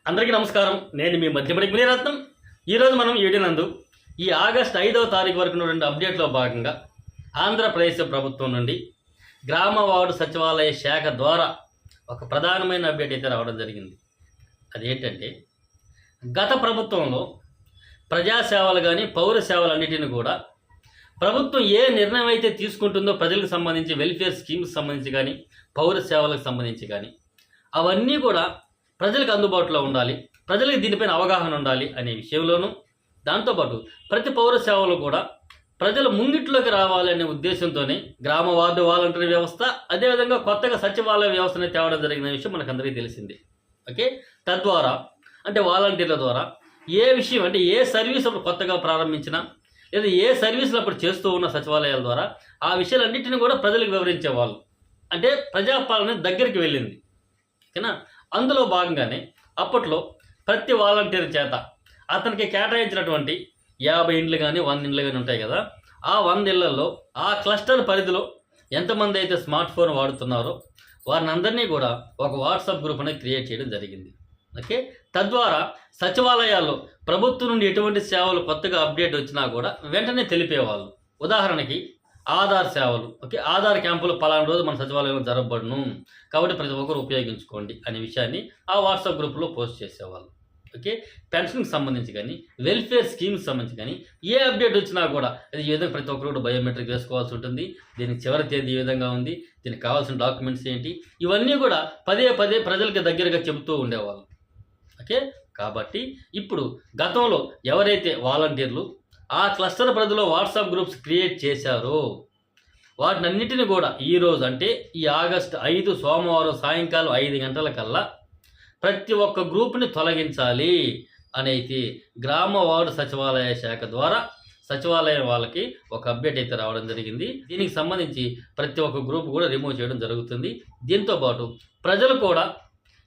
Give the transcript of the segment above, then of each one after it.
అందరికీ నమస్కారం. నేను మీ మధ్యపడి మునిరత్నం. ఈరోజు మనం ఏడినందు ఈ ఆగస్టు 5వ తారీఖు వరకు ఉన్నటువంటి అప్డేట్లో భాగంగా ఆంధ్రప్రదేశ్ ప్రభుత్వం నుండి గ్రామ వార్డు సచివాలయ శాఖ ద్వారా ఒక ప్రధానమైన అప్డేట్ అయితే రావడం జరిగింది. అదేంటంటే, గత ప్రభుత్వంలో ప్రజాసేవలు కానీ పౌర సేవలన్నిటిని కూడా ప్రభుత్వం ఏ నిర్ణయం అయితే తీసుకుంటుందో ప్రజలకు సంబంధించి వెల్ఫేర్ స్కీమ్స్ సంబంధించి కానీ పౌర సేవలకు సంబంధించి కానీ అవన్నీ కూడా ప్రజలకు అందుబాటులో ఉండాలి, ప్రజలకు దీనిపైన అవగాహన ఉండాలి అనే విషయంలోనూ, దాంతోపాటు ప్రతి పౌర సేవలు కూడా ప్రజల ముంగిట్లోకి రావాలి అనే ఉద్దేశంతోనే గ్రామ వార్డు వాలంటీర్ వ్యవస్థ, అదేవిధంగా కొత్తగా సచివాలయ వ్యవస్థని తేవడం జరిగిన విషయం మనకందరికీ తెలిసింది. ఓకే, తద్వారా అంటే వాలంటీర్ల ద్వారా ఏ విషయం అంటే ఏ సర్వీస్ అప్పుడు కొత్తగా ప్రారంభించినా లేదా ఏ సర్వీసులు అప్పుడు చేస్తూ ఉన్న సచివాలయాల ద్వారా ఆ విషయాలన్నింటినీ కూడా ప్రజలకు వివరించేవాళ్ళు. అంటే ప్రజాపాలన దగ్గరికి వెళ్ళింది. ఓకేనా, అందులో భాగంగానే అప్పట్లో ప్రతి వాలంటీర్ చేత అతనికి కేటాయించినటువంటి 50 ఇండ్లు కానీ 100 ఇండ్లు కానీ ఉంటాయి కదా, ఆ 100 ఇళ్లలో ఆ క్లస్టర్ పరిధిలో ఎంతమంది అయితే స్మార్ట్ ఫోన్ వాడుతున్నారో వారిని అందరినీ కూడా ఒక వాట్సాప్ గ్రూప్ అనేది క్రియేట్ చేయడం జరిగింది. ఓకే, తద్వారా సచివాలయాల్లో ప్రభుత్వం నుండి ఎటువంటి సేవలు కొత్తగా అప్డేట్ వచ్చినా కూడా వెంటనే తెలిపేవాళ్ళు. ఉదాహరణకి ఆధార్ సేవలు, ఓకే, ఆధార్ క్యాంపులు పలానా రోజు మన సచివాలయంలో జరగబడును కాబట్టి ప్రతి ఒక్కరు ఉపయోగించుకోండి అనే విషయాన్ని ఆ వాట్సాప్ గ్రూప్లో పోస్ట్ చేసేవాళ్ళు. ఓకే, పెన్షన్కి సంబంధించి కానీ వెల్ఫేర్ స్కీమ్స్ సంబంధించి కానీ ఏ అప్డేట్ వచ్చినా కూడా అది ఈ విధంగా ప్రతి ఒక్కరు కూడా బయోమెట్రిక్ వేసుకోవాల్సి ఉంటుంది, దీనికి చివరి తేదీ ఈ విధంగా ఉంది, దీనికి కావాల్సిన డాక్యుమెంట్స్ ఏంటి, ఇవన్నీ కూడా పదే పదే ప్రజలకు దగ్గరగా చెబుతూ ఉండేవాళ్ళు. ఓకే, కాబట్టి ఇప్పుడు గతంలో ఎవరైతే వాలంటీర్లు ఆ క్లస్టర్ పరిధిలో వాట్సాప్ గ్రూప్స్ క్రియేట్ చేశారో వాటినన్నిటిని కూడా ఈరోజు అంటే ఈ ఆగస్టు 5 సోమవారం సాయంకాలం 5 గంటల కల్లా ప్రతి ఒక్క గ్రూప్ని తొలగించాలి అనేది గ్రామ వార్డు సచివాలయ శాఖ ద్వారా సచివాలయం వాళ్ళకి ఒక అప్డేట్ అయితే రావడం జరిగింది. దీనికి సంబంధించి ప్రతి ఒక్క గ్రూప్ కూడా రిమూవ్ చేయడం జరుగుతుంది. దీంతోపాటు ప్రజలు కూడా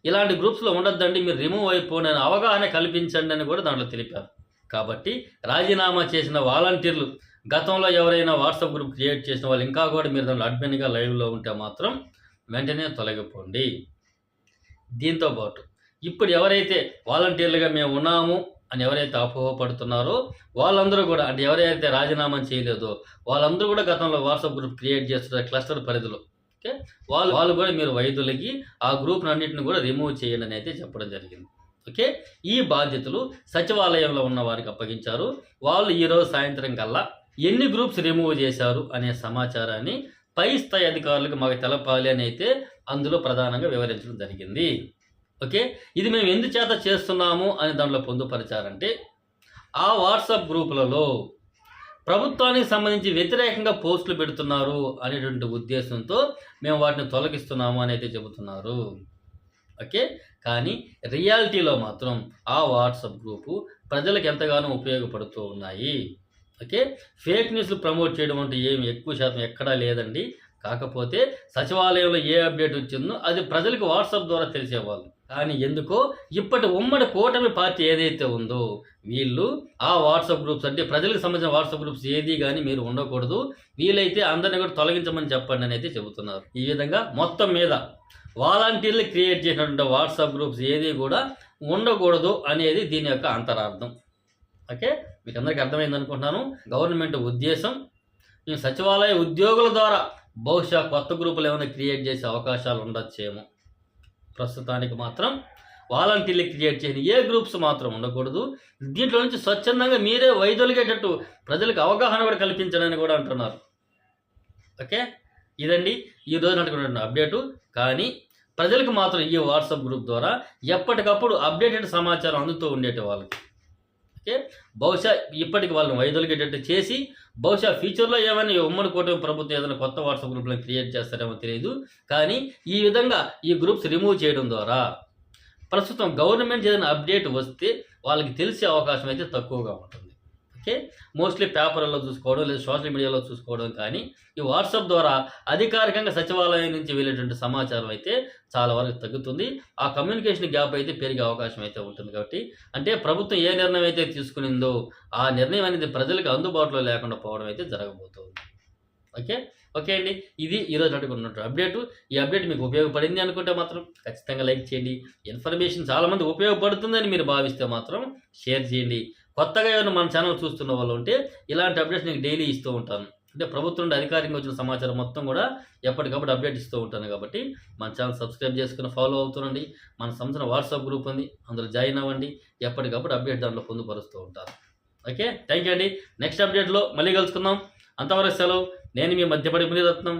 ఇలాంటి గ్రూప్స్లో ఉండొద్దండి, మీరు రిమూవ్ అయిపోయిన అవగాహన కల్పించండి అని కూడా దాంట్లో తెలిపారు. కాబట్టి రాజీనామా చేసిన వాలంటీర్లు గతంలో ఎవరైనా వాట్సాప్ గ్రూప్ క్రియేట్ చేసిన వాళ్ళు ఇంకా కూడా మీరు దాంట్లో అడ్మిన్గా లైవ్లో ఉంటే మాత్రం వెంటనే తొలగిపోండి. దీంతోపాటు ఇప్పుడు ఎవరైతే వాలంటీర్లుగా మేము ఉన్నాము అని ఎవరైతే అపోహపడుతున్నారో వాళ్ళందరూ కూడా అంటే ఎవరైతే రాజీనామా చేయలేదో వాళ్ళందరూ కూడా గతంలో వాట్సాప్ గ్రూప్ క్రియేట్ చేస్తున్నారు క్లస్టర్ పరిధిలో. ఓకే, వాళ్ళు కూడా మీరు వైద్యులకి ఆ గ్రూప్ అన్నింటిని కూడా రిమూవ్ చేయండి అని అయితే చెప్పడం జరిగింది. ఓకే, ఈ బాధ్యతలు సచివాలయంలో ఉన్న వారికి అప్పగించారు. వాళ్ళు ఈరోజు సాయంత్రం కల్లా ఎన్ని గ్రూప్స్ రిమూవ్ చేశారు అనే సమాచారాన్ని పై స్థాయి అధికారులకు మాకు తెలపాలి అని అయితే అందులో ప్రధానంగా వివరించడం జరిగింది. ఓకే, ఇది మేము ఎందుచేత చేస్తున్నాము అని దాంట్లో పొందుపరిచారంటే ఆ వాట్సాప్ గ్రూపులలో ప్రభుత్వానికి సంబంధించి వ్యతిరేకంగా పోస్టులు పెడుతున్నారు అనేటువంటి ఉద్దేశంతో మేము వాటిని తొలగిస్తున్నాము అని అయితే చెబుతున్నారు. ఓకే, కానీ రియాలిటీలో మాత్రం ఆ వాట్సాప్ గ్రూపు ప్రజలకు ఎంతగానో ఉపయోగపడుతూ ఉన్నాయి. ఓకే, ఫేక్ న్యూస్లు ప్రమోట్ చేయడం అంటే ఏమి ఎక్కువ శాతం ఎక్కడా లేదండి. కాకపోతే సచివాలయంలో ఏ అప్డేట్ వచ్చిందో అది ప్రజలకు వాట్సాప్ ద్వారా తెలిసేవాళ్ళు. కానీ ఎందుకో ఇప్పటి ఉమ్మడి కూటమి పార్టీ ఏదైతే ఉందో వీళ్ళు ఆ వాట్సాప్ గ్రూప్స్ అంటే ప్రజలకు సంబంధించిన వాట్సాప్ గ్రూప్స్ ఏది కానీ మీరు ఉండకూడదు, వీలైతే అందరినీ కూడా తొలగించమని చెప్పండి అని అయితే చెబుతున్నారు. ఈ విధంగా మొత్తం మీద వాలంటీర్లు క్రియేట్ చేసినటువంటి వాట్సాప్ గ్రూప్స్ ఏది కూడా ఉండకూడదు అనేది దీని యొక్క అంతరార్థం. ఓకే, మీకు అందరికీ అర్థమైంది అనుకుంటున్నాను. గవర్నమెంట్ ఉద్దేశం ఈ సచివాలయ ఉద్యోగుల ద్వారా బహుశా కొత్త గ్రూపులు ఏమైనా క్రియేట్ చేసే అవకాశాలు ఉండొచ్చేమో. ప్రస్తుతానికి మాత్రం వాలంటీర్లు క్రియేట్ చేసిన ఏ గ్రూప్స్ మాత్రం ఉండకూడదు. దీంట్లో నుంచి స్వచ్ఛందంగా మీరే వైదొలిగేటట్టు ప్రజలకు అవగాహన కూడా కల్పించడని కూడా అంటున్నారు. ఓకే, ఇదండి ఈ రోజు నడుకున్న అప్డేటు. కానీ ప్రజలకు మాత్రం ఈ వాట్సాప్ గ్రూప్ ద్వారా ఎప్పటికప్పుడు అప్డేటెడ్ సమాచారం అందుతూ ఉండేటి వాళ్ళకి. ఓకే, బహుశా ఇప్పటికి వాళ్ళని వైదొలిగేటట్టు చేసి బహుశా ఫ్యూచర్లో ఏమైనా ఉమ్మడి కూటమి ప్రభుత్వం ఏదైనా కొత్త వాట్సాప్ గ్రూప్లను క్రియేట్ చేస్తారేమో తెలియదు. కానీ ఈ విధంగా ఈ గ్రూప్స్ రిమూవ్ చేయడం ద్వారా ప్రస్తుతం గవర్నమెంట్ ఏదైనా అప్డేట్ వస్తే వాళ్ళకి తెలిసే అవకాశం అయితే తక్కువగా ఉంటుంది. ఓకే, మోస్ట్లీ పేపర్లో చూసుకోవడం లేదా సోషల్ మీడియాలో చూసుకోవడం, కానీ ఈ వాట్సాప్ ద్వారా అధికారికంగా సచివాలయం నుంచి వెళ్ళేటువంటి సమాచారం అయితే చాలా వరకు తగ్గుతుంది. ఆ కమ్యూనికేషన్ గ్యాప్ అయితే పెరిగే అవకాశం అయితే ఉంటుంది. కాబట్టి అంటే ప్రభుత్వం ఏ నిర్ణయం అయితే తీసుకునిందో ఆ నిర్ణయం అనేది ప్రజలకు అందుబాటులో లేకుండా పోవడం అయితే జరగబోతుంది. ఓకే అండి, ఇది ఈరోజు అడుగున్నట్టు అప్డేటు. ఈ అప్డేట్ మీకు ఉపయోగపడింది అనుకుంటే మాత్రం ఖచ్చితంగా లైక్ చేయండి. ఇన్ఫర్మేషన్ చాలామంది ఉపయోగపడుతుందని మీరు భావిస్తే మాత్రం షేర్ చేయండి. కొత్తగా ఏమైనా మన ఛానల్ చూస్తున్న వాళ్ళు ఉంటే ఇలాంటి అప్డేట్స్ నీకు డైలీ ఇస్తూ ఉంటాను. అంటే ప్రభుత్వం నుండి అధికారికంగా వచ్చిన సమాచారం మొత్తం కూడా ఎప్పటికప్పుడు అప్డేట్ ఇస్తూ ఉంటాను కాబట్టి మన ఛానల్ సబ్స్క్రైబ్ చేసుకుని ఫాలో అవుతుండండి. మన సంబంధించిన వాట్సాప్ గ్రూప్ ఉంది, అందులో జాయిన్ అవ్వండి. ఎప్పటికప్పుడు అప్డేట్ దాంట్లో పొందుపరుస్తూ ఉంటాను. ఓకే, థ్యాంక్ యూ అండి. నెక్స్ట్ అప్డేట్లో మళ్ళీ కలుసుకుందాం. అంతవరకు సెలవు. నేను మీ మధ్యపడి మునిరత్నం.